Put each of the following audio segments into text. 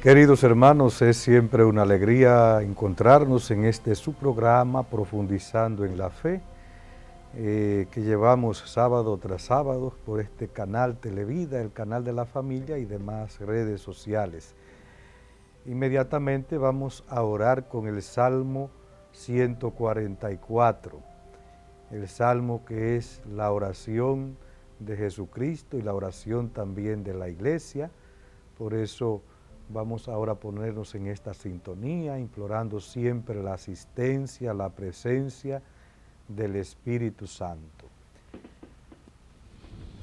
Queridos hermanos, es siempre una alegría encontrarnos en este su programa Profundizando en la Fe, que llevamos sábado tras sábado por este canal Televida, el canal de la familia y demás redes sociales. Inmediatamente vamos a orar con el Salmo 144, el Salmo que es la oración de Jesucristo y la oración también de la Iglesia. Por eso vamos ahora a ponernos en esta sintonía, implorando siempre la asistencia, la presencia del Espíritu Santo.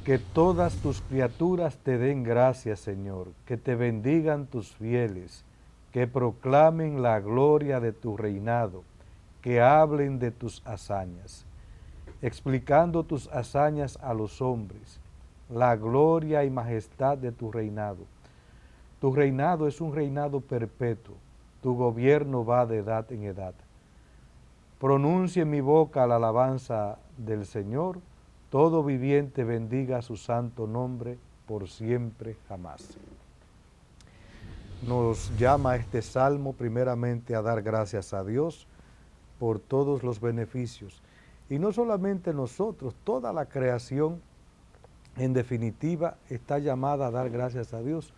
Que todas tus criaturas te den gracias, Señor, que te bendigan tus fieles, que proclamen la gloria de tu reinado, que hablen de tus hazañas, explicando tus hazañas a los hombres, la gloria y majestad de tu reinado. Tu reinado es un reinado perpetuo, tu gobierno va de edad en edad. Pronuncie en mi boca la alabanza del Señor, todo viviente bendiga su santo nombre por siempre jamás. Nos llama este salmo primeramente a dar gracias a Dios por todos los beneficios. Y no solamente nosotros, toda la creación en definitiva está llamada a dar gracias a Dios.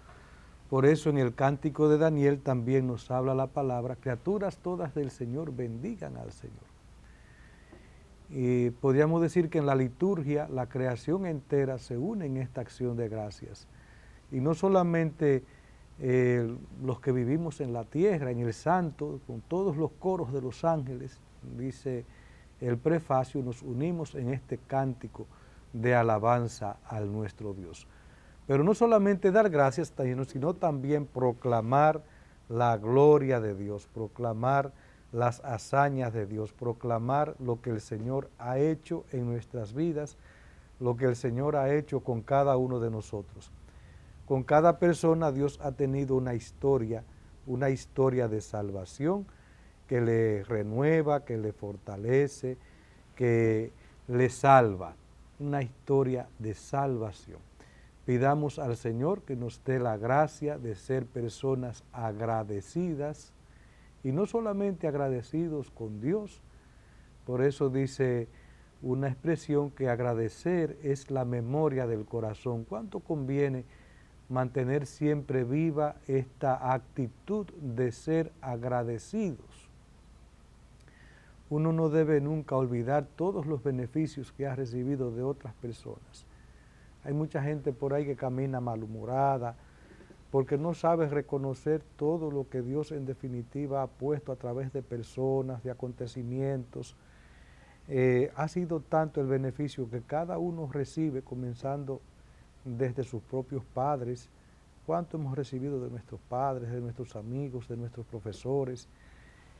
Por eso en el cántico de Daniel también nos habla la palabra, criaturas todas del Señor bendigan al Señor. Y podríamos decir que en la liturgia la creación entera se une en esta acción de gracias. Y no solamente los que vivimos en la tierra, en el santo, con todos los coros de los ángeles, dice el prefacio, nos unimos en este cántico de alabanza al nuestro Dios. Pero no solamente dar gracias, sino también proclamar la gloria de Dios, proclamar las hazañas de Dios, proclamar lo que el Señor ha hecho en nuestras vidas, lo que el Señor ha hecho con cada uno de nosotros. Con cada persona Dios ha tenido una historia de salvación que le renueva, que le fortalece, que le salva, una historia de salvación. Pidamos al Señor que nos dé la gracia de ser personas agradecidas y no solamente agradecidos con Dios. Por eso dice una expresión que agradecer es la memoria del corazón. ¿Cuánto conviene mantener siempre viva esta actitud de ser agradecidos? Uno no debe nunca olvidar todos los beneficios que ha recibido de otras personas. Hay mucha gente por ahí que camina malhumorada porque no sabe reconocer todo lo que Dios en definitiva ha puesto a través de personas, de acontecimientos. Ha sido tanto el beneficio que cada uno recibe, comenzando desde sus propios padres. ¿Cuánto hemos recibido de nuestros padres, de nuestros amigos, de nuestros profesores?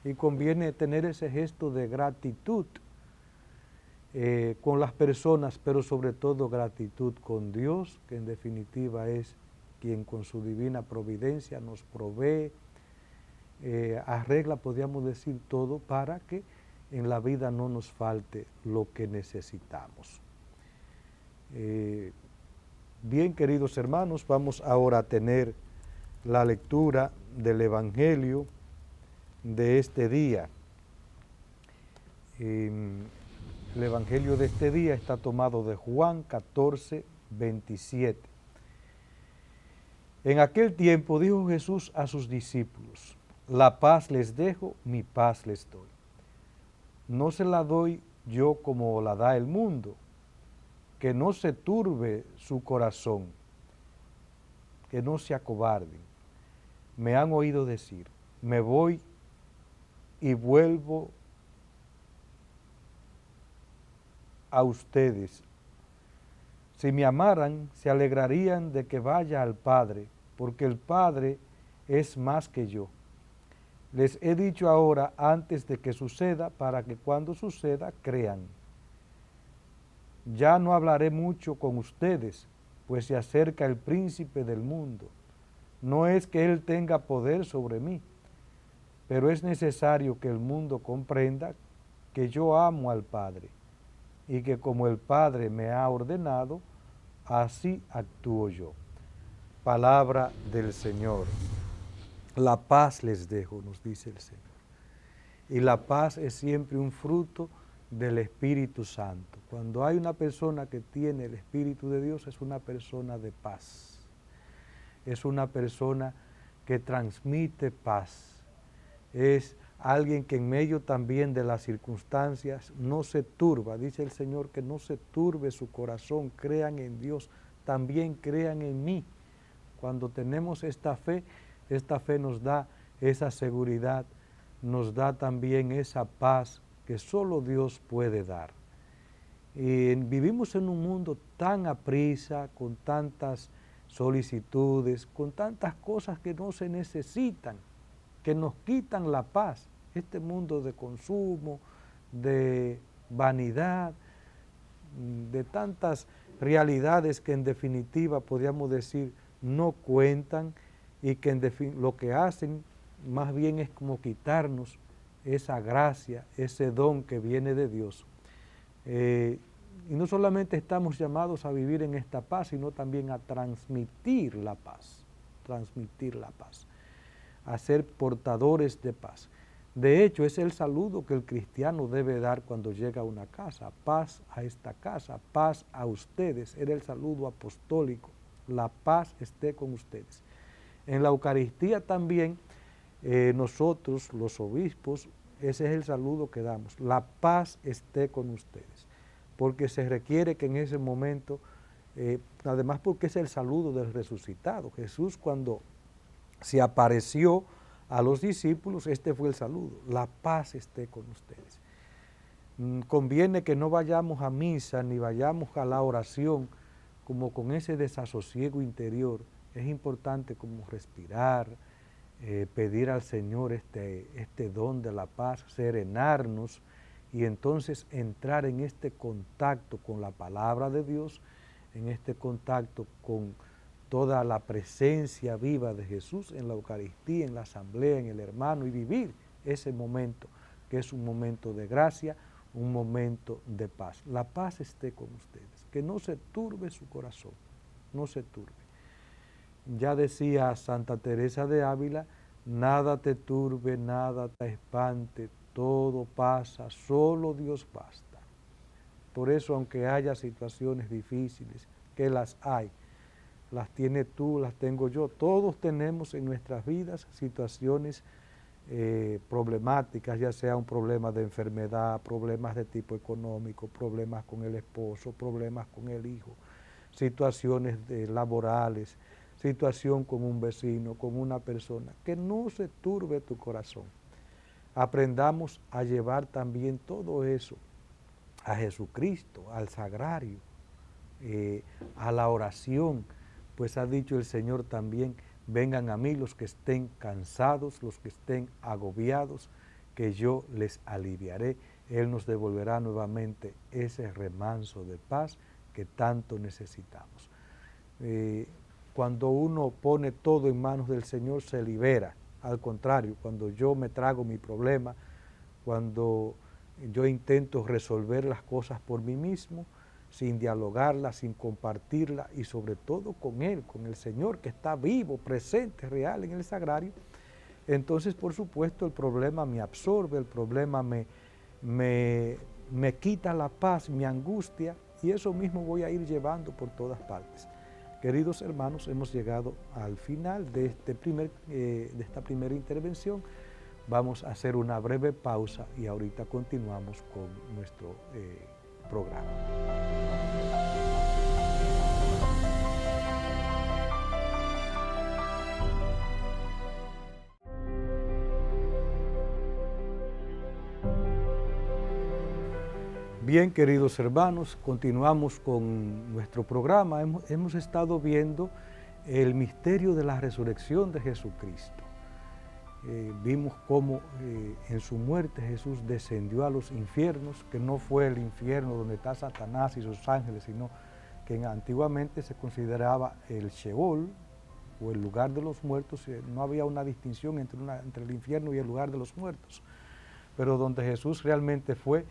Y conviene tener ese gesto de gratitud con las personas, pero sobre todo gratitud con Dios, que en definitiva es quien con su divina providencia nos provee, arregla, podríamos decir, todo para que en la vida no nos falte lo que necesitamos. Bien, queridos hermanos, vamos ahora a tener la lectura del Evangelio de este día. El Evangelio de este día está tomado de Juan 14, 27. En aquel tiempo dijo Jesús a sus discípulos, la paz les dejo, mi paz les doy. No se la doy yo como la da el mundo, que no se turbe su corazón, que no se acobarden. Me han oído decir, me voy y vuelvo a ustedes. Si me amaran, se alegrarían de que vaya al Padre, porque el Padre es más que yo. Les he dicho ahora antes de que suceda, para que cuando suceda crean. Ya no hablaré mucho con ustedes, pues se acerca el príncipe del mundo. No es que él tenga poder sobre mí, pero es necesario que el mundo comprenda que yo amo al Padre y que como el Padre me ha ordenado, así actúo yo. Palabra del Señor. La paz les dejo, nos dice el Señor. Y la paz es siempre un fruto del Espíritu Santo. Cuando hay una persona que tiene el Espíritu de Dios, es una persona de paz. Es una persona que transmite paz. Es alguien que en medio también de las circunstancias no se turba. Dice el Señor que no se turbe su corazón, crean en Dios, también crean en mí. Cuando tenemos esta fe nos da esa seguridad, nos da también esa paz que solo Dios puede dar. Vivimos en un mundo tan aprisa, con tantas solicitudes, con tantas cosas que no se necesitan, que nos quitan la paz. Este mundo de consumo, de vanidad, de tantas realidades que en definitiva podríamos decir no cuentan y que lo que hacen más bien es como quitarnos esa gracia, ese don que viene de Dios. Y no solamente estamos llamados a vivir en esta paz, sino también a transmitir la paz, a ser portadores de paz. De hecho, es el saludo que el cristiano debe dar cuando llega a una casa. Paz a esta casa, paz a ustedes. Era el saludo apostólico. La paz esté con ustedes. En la Eucaristía también, nosotros, los obispos, ese es el saludo que damos. La paz esté con ustedes. Porque se requiere que en ese momento, además porque es el saludo del resucitado. Jesús cuando se apareció a los discípulos, este fue el saludo, la paz esté con ustedes. Conviene que no vayamos a misa ni vayamos a la oración como con ese desasosiego interior. Es importante como respirar, pedir al Señor este don de la paz, serenarnos y entonces entrar en este contacto con la palabra de Dios, en este contacto con toda la presencia viva de Jesús en la Eucaristía, en la asamblea, en el hermano, y vivir ese momento, que es un momento de gracia, un momento de paz. La paz esté con ustedes, que no se turbe su corazón, no se turbe. Ya decía Santa Teresa de Ávila, nada te turbe, nada te espante, todo pasa, solo Dios basta. Por eso, aunque haya situaciones difíciles, que las hay, las tienes tú, las tengo yo, todos tenemos en nuestras vidas situaciones problemáticas, ya sea un problema de enfermedad, problemas de tipo económico, problemas con el esposo, problemas con el hijo, situaciones laborales, situación con un vecino, con una persona, que no se turbe tu corazón. Aprendamos a llevar también todo eso a Jesucristo, al sagrario, a la oración, pues ha dicho el Señor también, vengan a mí los que estén cansados, los que estén agobiados, que yo les aliviaré. Él nos devolverá nuevamente ese remanso de paz que tanto necesitamos. Cuando uno pone todo en manos del Señor, se libera. Al contrario, cuando yo me trago mi problema, cuando yo intento resolver las cosas por mí mismo, sin dialogarla, sin compartirla y sobre todo con Él, con el Señor que está vivo, presente, real en el sagrario, entonces por supuesto el problema me absorbe, el problema me quita la paz, me angustia y eso mismo voy a ir llevando por todas partes. Queridos hermanos, hemos llegado al final de esta primera intervención. Vamos a hacer una breve pausa y ahorita continuamos con nuestro programa. Bien, queridos hermanos, continuamos con nuestro programa. Hemos estado viendo el misterio de la resurrección de Jesucristo. Vimos cómo en su muerte Jesús descendió a los infiernos, que no fue el infierno donde está Satanás y sus ángeles, sino que antiguamente se consideraba el Sheol, o el lugar de los muertos. No había una distinción entre el infierno y el lugar de los muertos, pero donde Jesús realmente fue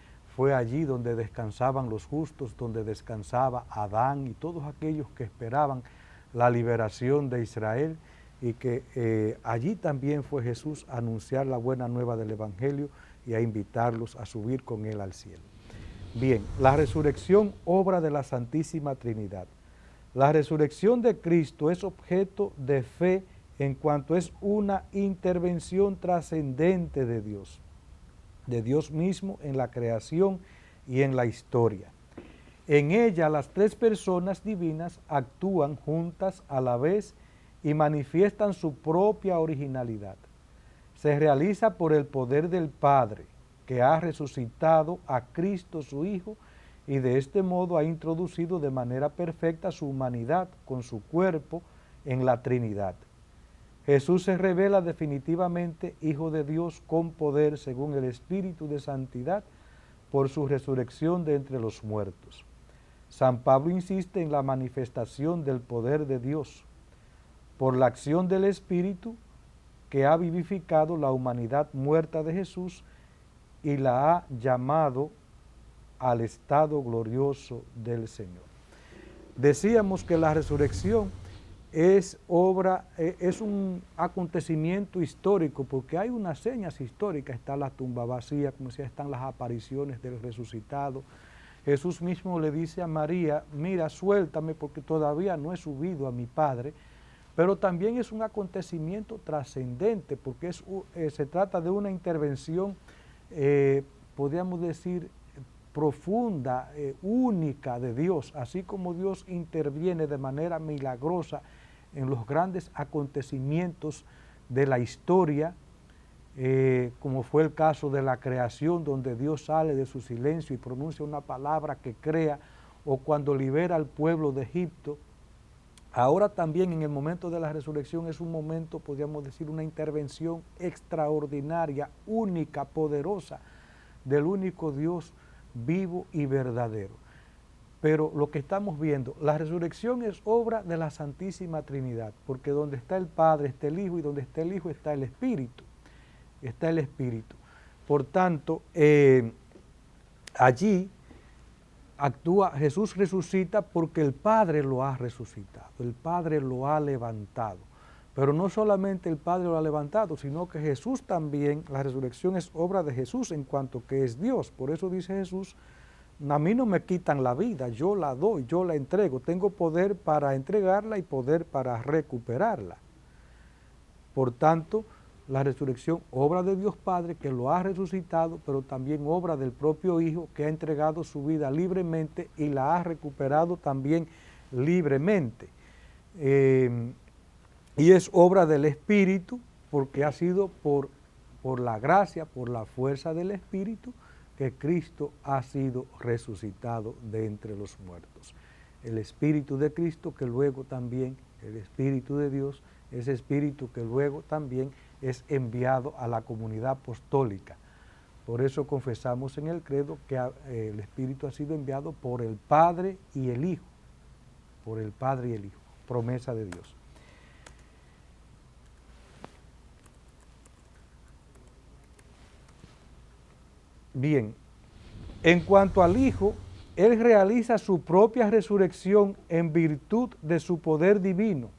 allí donde descansaban los justos, donde descansaba Adán y todos aquellos que esperaban la liberación de Israel, y que allí también fue Jesús a anunciar la buena nueva del Evangelio y a invitarlos a subir con él al cielo. Bien, la resurrección, obra de la Santísima Trinidad. La resurrección de Cristo es objeto de fe en cuanto es una intervención trascendente de Dios mismo en la creación y en la historia. En ella las tres personas divinas actúan juntas a la vez y manifiestan su propia originalidad. Se realiza por el poder del Padre, que ha resucitado a Cristo su Hijo y de este modo ha introducido de manera perfecta su humanidad con su cuerpo en la Trinidad. Jesús se revela definitivamente Hijo de Dios con poder según el Espíritu de Santidad por su resurrección de entre los muertos. San Pablo insiste en la manifestación del poder de Dios por la acción del Espíritu que ha vivificado la humanidad muerta de Jesús y la ha llamado al estado glorioso del Señor. Decíamos que la resurrección es un acontecimiento histórico porque hay unas señas históricas, está la tumba vacía, como decía, están las apariciones del resucitado. Jesús mismo le dice a María, mira, suéltame porque todavía no he subido a mi Padre, pero también es un acontecimiento trascendente porque se trata de una intervención, podríamos decir, profunda, única de Dios, así como Dios interviene de manera milagrosa en los grandes acontecimientos de la historia, como fue el caso de la creación, donde Dios sale de su silencio y pronuncia una palabra que crea, o cuando libera al pueblo de Egipto. Ahora también en el momento de la resurrección es un momento, podríamos decir, una intervención extraordinaria, única, poderosa, del único Dios vivo y verdadero. Pero lo que estamos viendo, la resurrección es obra de la Santísima Trinidad, porque donde está el Padre está el Hijo y donde está el Hijo está el Espíritu. Está el Espíritu. Por tanto, allí actúa, Jesús resucita porque el Padre lo ha resucitado, el Padre lo ha levantado. Pero no solamente el Padre lo ha levantado, sino que Jesús también, la resurrección es obra de Jesús en cuanto que es Dios. Por eso dice Jesús, a mí no me quitan la vida, yo la doy, yo la entrego, tengo poder para entregarla y poder para recuperarla. Por tanto, la resurrección, obra de Dios Padre que lo ha resucitado, pero también obra del propio Hijo que ha entregado su vida libremente y la ha recuperado también libremente. Y es obra del Espíritu porque ha sido por la gracia, por la fuerza del Espíritu, que Cristo ha sido resucitado de entre los muertos. El Espíritu de Cristo que luego también, el Espíritu de Dios, ese Espíritu que luego también es enviado a la comunidad apostólica. Por eso confesamos en el credo que el Espíritu ha sido enviado por el Padre y el Hijo, por el Padre y el Hijo, promesa de Dios. Bien, en cuanto al Hijo, Él realiza su propia resurrección en virtud de su poder divino.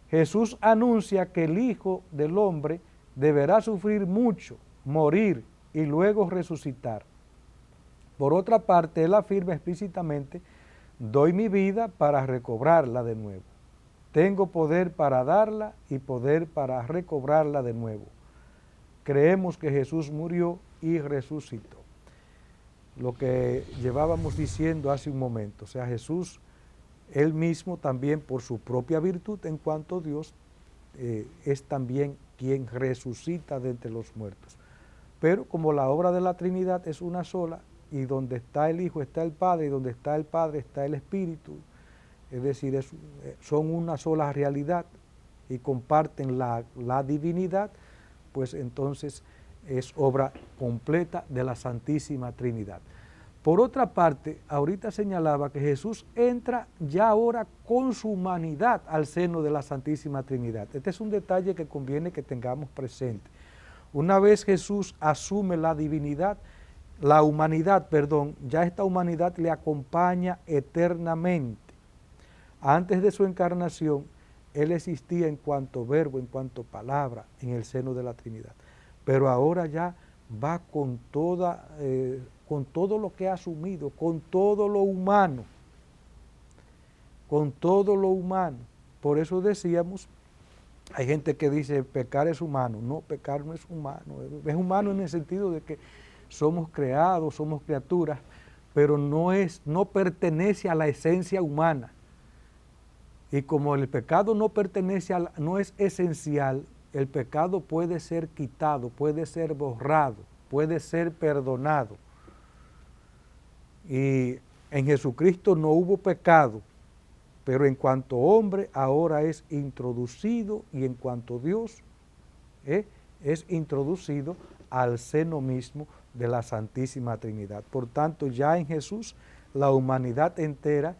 Jesús anuncia que el Hijo del Hombre deberá sufrir mucho, morir y luego resucitar. Por otra parte, Él afirma explícitamente, doy mi vida para recobrarla de nuevo. Tengo poder para darla y poder para recobrarla de nuevo. Creemos que Jesús murió y resucitó. Lo que llevábamos diciendo hace un momento, o sea, Jesús, Él mismo también por su propia virtud en cuanto a Dios, es también quien resucita de entre los muertos. Pero como la obra de la Trinidad es una sola, y donde está el Hijo está el Padre, y donde está el Padre está el Espíritu, es decir, son una sola realidad y comparten la divinidad, pues entonces es obra completa de la Santísima Trinidad. Por otra parte, ahorita señalaba que Jesús entra ya ahora con su humanidad al seno de la Santísima Trinidad. Este es un detalle que conviene que tengamos presente. Una vez Jesús asume la divinidad, la humanidad, perdón, ya esta humanidad le acompaña eternamente. Antes de su encarnación, Él existía en cuanto verbo, en cuanto palabra, en el seno de la Trinidad. Pero ahora ya va con todo lo que ha asumido, con todo lo humano, con todo lo humano. Por eso decíamos, hay gente que dice pecar es humano. No, pecar no es humano. Es humano en el sentido de que somos creados, somos criaturas, pero no pertenece a la esencia humana. Y como el pecado no es esencial, el pecado puede ser quitado, puede ser borrado, puede ser perdonado. Y en Jesucristo no hubo pecado, pero en cuanto hombre ahora es introducido, y en cuanto Dios es introducido al seno mismo de la Santísima Trinidad. Por tanto, ya en Jesús la humanidad entera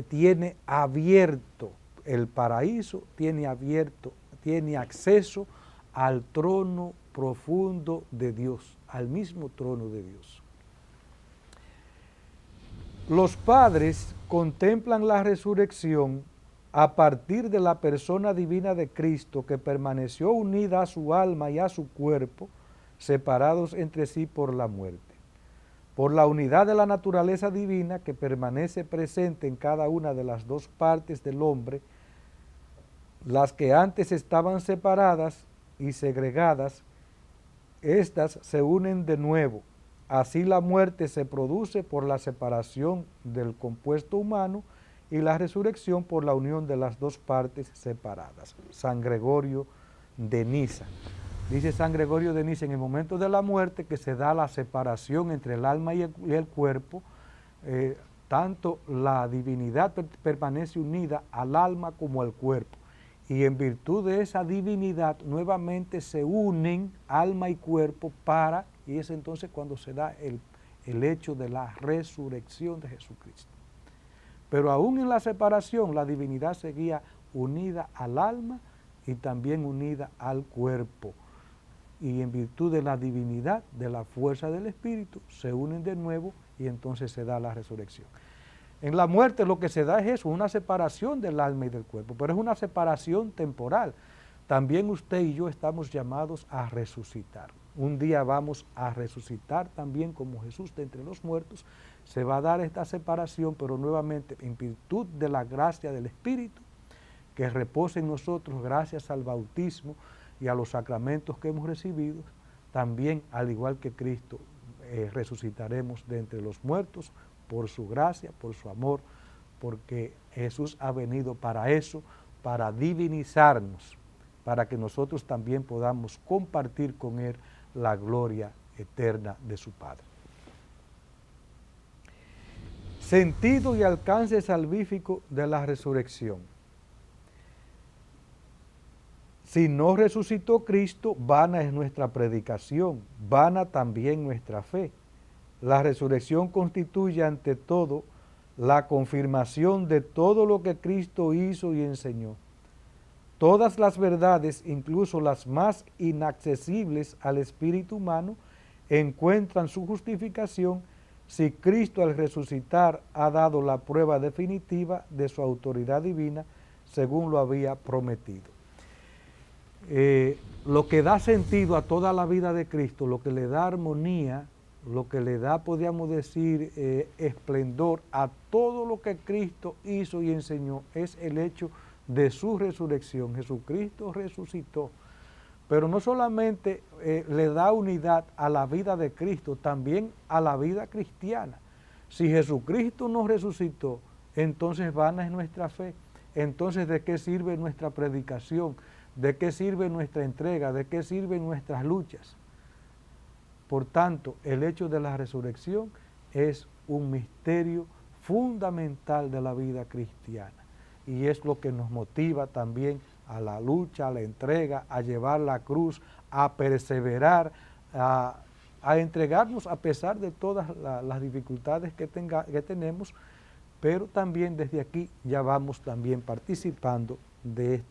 tiene abierto el paraíso, tiene acceso al trono profundo de Dios, al mismo trono de Dios. Los padres contemplan la resurrección a partir de la persona divina de Cristo, que permaneció unida a su alma y a su cuerpo, separados entre sí por la muerte. Por la unidad de la naturaleza divina que permanece presente en cada una de las dos partes del hombre, las que antes estaban separadas y segregadas, estas se unen de nuevo. Así la muerte se produce por la separación del compuesto humano y la resurrección por la unión de las dos partes separadas. San Gregorio de Niza. Dice San Gregorio de Niza, en el momento de la muerte que se da la separación entre el alma y el cuerpo, tanto la divinidad permanece unida al alma como al cuerpo. Y en virtud de esa divinidad nuevamente se unen alma y cuerpo y es entonces cuando se da el hecho de la resurrección de Jesucristo. Pero aún en la separación la divinidad seguía unida al alma y también unida al cuerpo. Y en virtud de la divinidad, de la fuerza del Espíritu, se unen de nuevo y entonces se da la resurrección. En la muerte lo que se da es eso, una separación del alma y del cuerpo, pero es una separación temporal. También usted y yo estamos llamados a resucitar. Un día vamos a resucitar también como Jesús de entre los muertos. Se va a dar esta separación, pero nuevamente en virtud de la gracia del Espíritu, que reposa en nosotros gracias al bautismo y a los sacramentos que hemos recibido, también al igual que Cristo resucitaremos de entre los muertos, por su gracia, por su amor, porque Jesús ha venido para eso, para divinizarnos, para que nosotros también podamos compartir con Él la gloria eterna de su Padre. Sentido y alcance salvífico de la resurrección. Si no resucitó Cristo, vana es nuestra predicación, vana también nuestra fe. La resurrección constituye ante todo la confirmación de todo lo que Cristo hizo y enseñó. Todas las verdades, incluso las más inaccesibles al espíritu humano, encuentran su justificación si Cristo al resucitar ha dado la prueba definitiva de su autoridad divina según lo había prometido. Lo que da sentido a toda la vida de Cristo, lo que le da armonía, lo que le da, podríamos decir, esplendor a todo lo que Cristo hizo y enseñó, es el hecho de su resurrección. Jesucristo resucitó, pero no solamente le da unidad a la vida de Cristo, también a la vida cristiana. Si Jesucristo no resucitó, entonces vana es nuestra fe. Entonces, ¿de qué sirve nuestra predicación? ¿De qué sirve nuestra entrega? ¿De qué sirven nuestras luchas? Por tanto, el hecho de la resurrección es un misterio fundamental de la vida cristiana y es lo que nos motiva también a la lucha, a la entrega, a llevar la cruz, a perseverar, a entregarnos a pesar de todas las dificultades que tenemos, pero también desde aquí ya vamos también participando de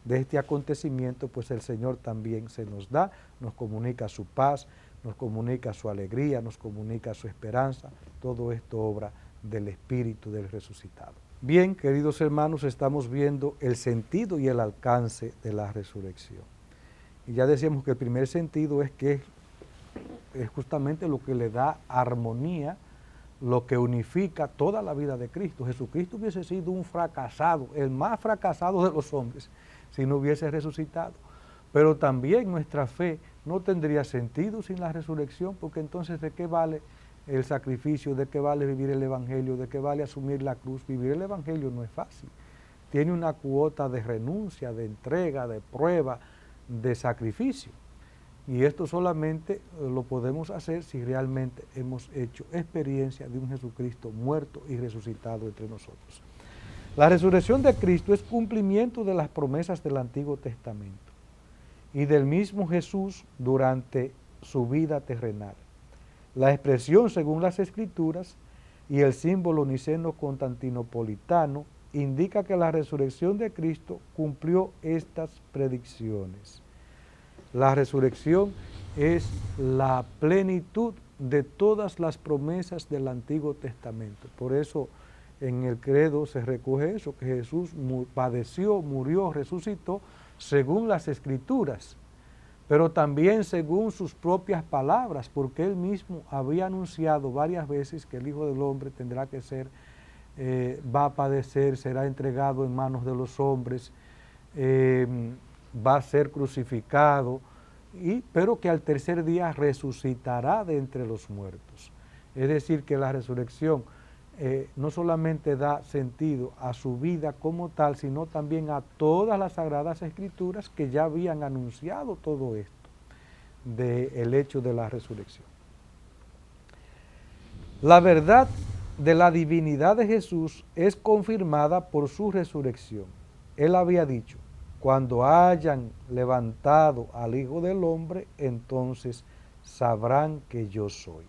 este acontecimiento, pues el Señor también se nos da, nos comunica su paz, nos comunica su alegría, nos comunica su esperanza. Todo esto obra del Espíritu del resucitado. Bien, queridos hermanos, estamos viendo el sentido y el alcance de la resurrección. Y ya decíamos que el primer sentido es que es justamente lo que le da armonía, lo que unifica toda la vida de Cristo. Jesucristo hubiese sido un fracasado, el más fracasado de los hombres, si no hubiese resucitado. Pero también nuestra fe no tendría sentido sin la resurrección, porque entonces ¿de qué vale el sacrificio? ¿De qué vale vivir el Evangelio? ¿De qué vale asumir la cruz? Vivir el Evangelio no es fácil. Tiene una cuota de renuncia, de entrega, de prueba, de sacrificio. Y esto solamente lo podemos hacer si realmente hemos hecho experiencia de un Jesucristo muerto y resucitado entre nosotros. La resurrección de Cristo es cumplimiento de las promesas del Antiguo Testamento y del mismo Jesús durante su vida terrenal. La expresión según las Escrituras y el símbolo niceno-constantinopolitano indica que la resurrección de Cristo cumplió estas predicciones. La resurrección es la plenitud de todas las promesas del Antiguo Testamento. Por eso en el credo se recoge eso, que Jesús padeció, murió, resucitó según las Escrituras, pero también según sus propias palabras, porque él mismo había anunciado varias veces que el Hijo del Hombre tendrá que ser, va a padecer, será entregado en manos de los hombres, va a ser crucificado, pero que al tercer día resucitará de entre los muertos. Es decir, que la resurrección no solamente da sentido a su vida como tal, sino también a todas las Sagradas Escrituras que ya habían anunciado todo esto del hecho de la resurrección. La verdad de la divinidad de Jesús es confirmada por su resurrección. Él había dicho: cuando hayan levantado al Hijo del Hombre, entonces sabrán que yo soy.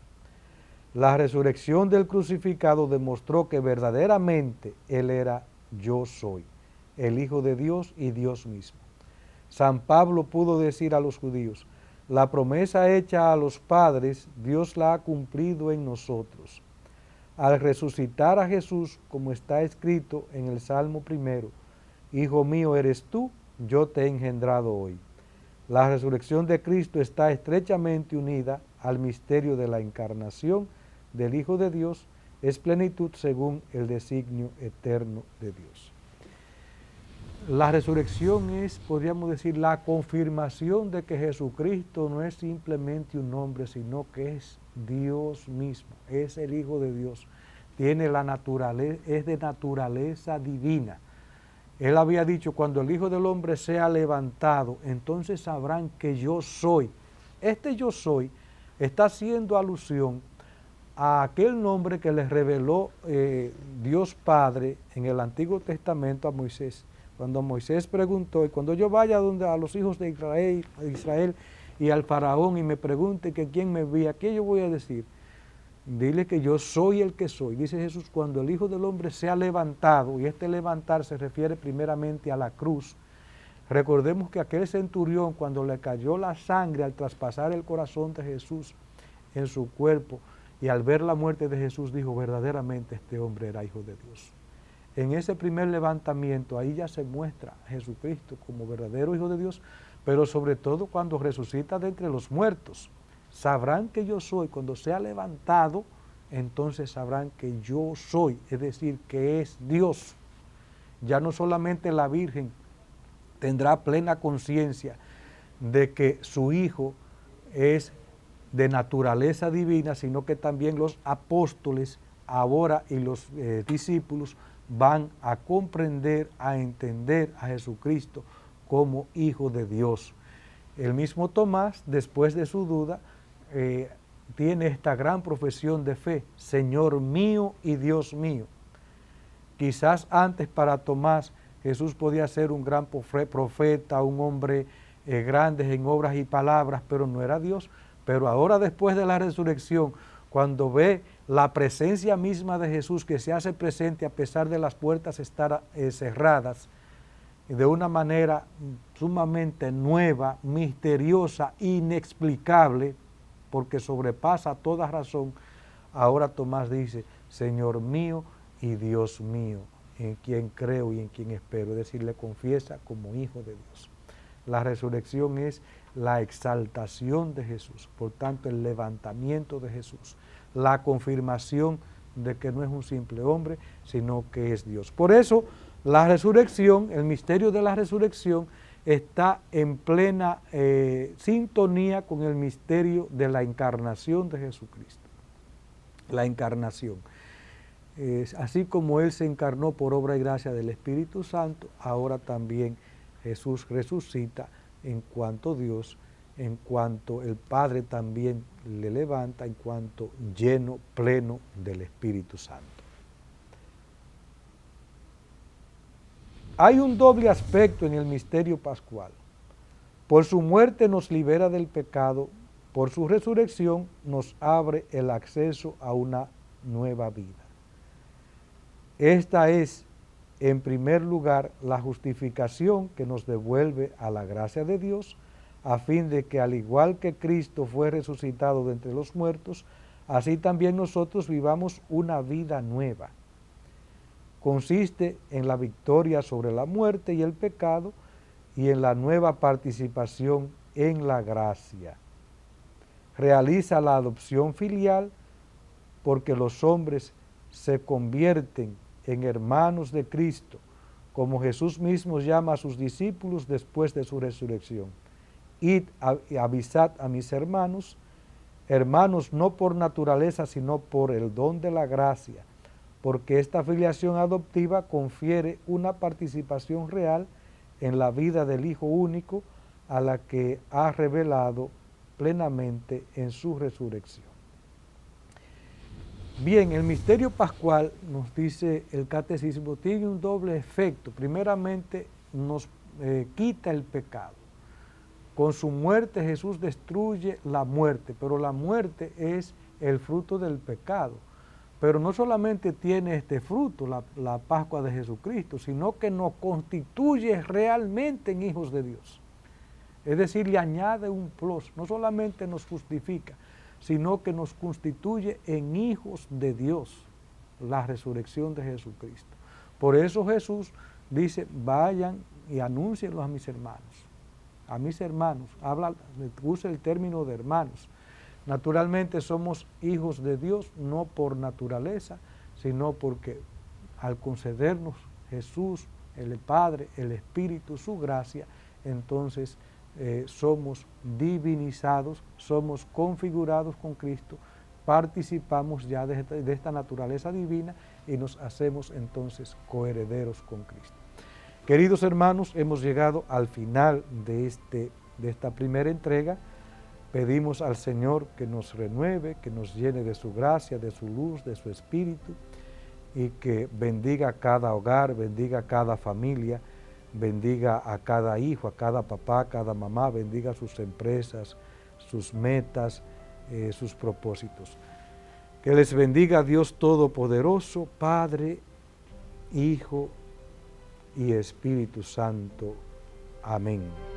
La resurrección del crucificado demostró que verdaderamente Él era yo soy, el Hijo de Dios y Dios mismo. San Pablo pudo decir a los judíos: la promesa hecha a los padres, Dios la ha cumplido en nosotros. Al resucitar a Jesús, como está escrito en el Salmo 1, Hijo mío eres tú, yo te he engendrado hoy. La resurrección de Cristo está estrechamente unida al misterio de la encarnación del Hijo de Dios, es plenitud según el designio eterno de Dios. La resurrección es, podríamos decir, la confirmación de que Jesucristo no es simplemente un hombre, sino que es Dios mismo, es el Hijo de Dios, tiene la naturaleza, es de naturaleza divina. Él había dicho: cuando el Hijo del Hombre sea levantado, entonces sabrán que yo soy. Este yo soy está haciendo alusión a aquel nombre que les reveló Dios Padre en el Antiguo Testamento a Moisés. Cuando Moisés preguntó: y cuando yo vaya a los hijos de Israel y al faraón y me pregunte que quién me envía, ¿qué yo voy a decir? Dile que yo soy el que soy. Dice Jesús: cuando el Hijo del Hombre sea levantado, y este levantar se refiere primeramente a la cruz. Recordemos que aquel centurión, cuando le cayó la sangre al traspasar el corazón de Jesús en su cuerpo, y al ver la muerte de Jesús, dijo: verdaderamente este hombre era Hijo de Dios. En ese primer levantamiento, ahí ya se muestra a Jesucristo como verdadero Hijo de Dios, pero sobre todo cuando resucita de entre los muertos. Sabrán que yo soy, cuando sea levantado, entonces sabrán que yo soy, es decir, que es Dios. Ya no solamente la Virgen tendrá plena conciencia de que su Hijo es de naturaleza divina, sino que también los apóstoles ahora y los discípulos van a comprender, a entender a Jesucristo como Hijo de Dios. El mismo Tomás, después de su duda, tiene esta gran profesión de fe: Señor mío y Dios mío. Quizás antes para Tomás Jesús podía ser un gran profeta, un hombre grande en obras y palabras, pero no era Dios. Pero ahora, después de la resurrección, cuando ve la presencia misma de Jesús que se hace presente a pesar de las puertas estar cerradas, de una manera sumamente nueva, misteriosa, inexplicable, porque sobrepasa toda razón, ahora Tomás dice: Señor mío y Dios mío. en quien creo y en quien espero, es decir, le confiesa como hijo de Dios. La resurrección es la exaltación de Jesús, por tanto el levantamiento de Jesús, la confirmación de que no es un simple hombre, sino que es Dios. Por eso la resurrección, el misterio de la resurrección, está en plena sintonía con el misterio de la encarnación de Jesucristo. La encarnación. Así como Él se encarnó por obra y gracia del Espíritu Santo, ahora también Jesús resucita en cuanto Dios, en cuanto el Padre también le levanta, en cuanto lleno, pleno del Espíritu Santo. Hay un doble aspecto en el misterio pascual. Por su muerte nos libera del pecado, por su resurrección nos abre el acceso a una nueva vida. Esta es, en primer lugar, la justificación que nos devuelve a la gracia de Dios, a fin de que al igual que Cristo fue resucitado de entre los muertos, así también nosotros vivamos una vida nueva. Consiste en la victoria sobre la muerte y el pecado y en la nueva participación en la gracia. Realiza la adopción filial porque los hombres se convierten en hermanos de Cristo, como Jesús mismo llama a sus discípulos después de su resurrección. Id y avisad a mis hermanos, hermanos no por naturaleza, sino por el don de la gracia, porque esta filiación adoptiva confiere una participación real en la vida del Hijo único, a la que ha revelado plenamente en su resurrección. Bien, el misterio pascual, nos dice el catecismo, tiene un doble efecto. Primeramente, nos quita el pecado. Con su muerte Jesús destruye la muerte, pero la muerte es el fruto del pecado. Pero no solamente tiene este fruto, la Pascua de Jesucristo, sino que nos constituye realmente en hijos de Dios. Es decir, le añade un plus, no solamente nos justifica, sino que nos constituye en hijos de Dios, la resurrección de Jesucristo. Por eso Jesús dice, vayan y anúncienlo a mis hermanos, usa el término de hermanos. Naturalmente somos hijos de Dios, no por naturaleza, sino porque al concedernos Jesús, el Padre, el Espíritu, su gracia, entonces somos divinizados, somos configurados con Cristo, participamos ya de esta naturaleza divina y nos hacemos entonces coherederos con Cristo. Queridos hermanos, hemos llegado al final de esta primera entrega. Pedimos al Señor que nos renueve, que nos llene de su gracia, de su luz, de su espíritu, y que bendiga a cada hogar, bendiga a cada familia, bendiga a cada hijo, a cada papá, a cada mamá, bendiga sus empresas, sus metas, sus propósitos. Que les bendiga Dios Todopoderoso, Padre, Hijo y Espíritu Santo. Amén.